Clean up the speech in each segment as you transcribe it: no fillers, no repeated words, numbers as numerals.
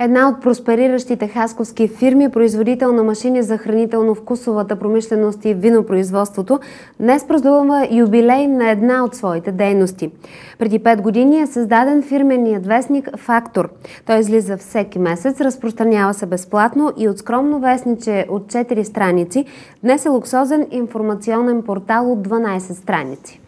Една от проспериращите хасковски фирми, производител на машини за хранително-вкусовата промишленост и винопроизводството, днес празнува юбилей на една от своите дейности. Преди 5 години е създаден фирменият вестник «Фактор». Той излиза всеки месец, разпространява се безплатно и от скромно вестниче от 4 страници, днес е луксозен информационен портал от 12 страници.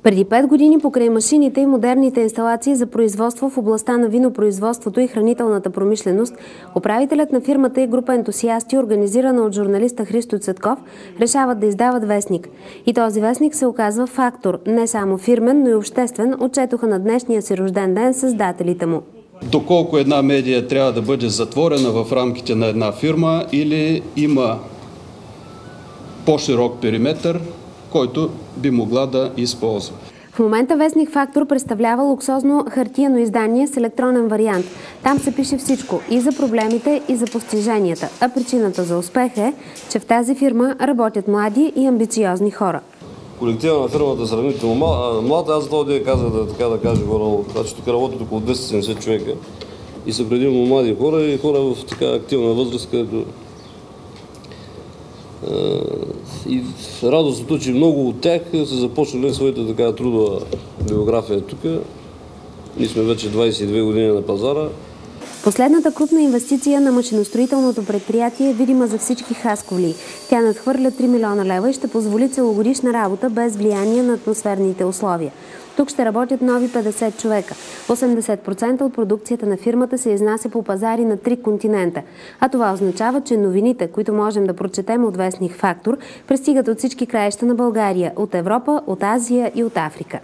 Преди 5 години покрай машините и модерните инсталации за производство в областта на винопроизводството и хранителната промишленост, управителят на фирмата и група ентусиасти, организирана от журналиста Христо Цветков, решават да издават вестник. И този вестник се оказва фактор, не само фирмен, но и обществен, отчетоха на днешния си рожден ден създателите му. Доколко една медия трябва да бъде затворена в рамките на една фирма или има по-широк периметър, който би могла да използва. В момента вестник «Фактор» представлява луксозно хартиено издание с електронен вариант. Там се пише всичко – и за проблемите, и за постиженията. А причината за успех е, че в тази фирма работят млади и амбициозни хора. Колектива на фирмата е сравнително млада. Аз този ден казах да кажа хора, значи тук работят около 270 човека и са предимно млади хора и хора в така активна възраст, където и радостното, че много от тях са започнали своята така трудова биография тук. Ние сме вече 22 години на пазара. Последната крупна инвестиция на машиностроителното предприятие е видима за всички хасковли. Тя надхвърля 3 милиона лева и ще позволи целогодишна работа без влияние на атмосферните условия. Тук ще работят нови 50 човека. 80% от продукцията на фирмата се изнася по пазари на 3 континента. А това означава, че новините, които можем да прочетем от вестник «Фактор», пристигат от всички краища на България, от Европа, от Азия и от Африка.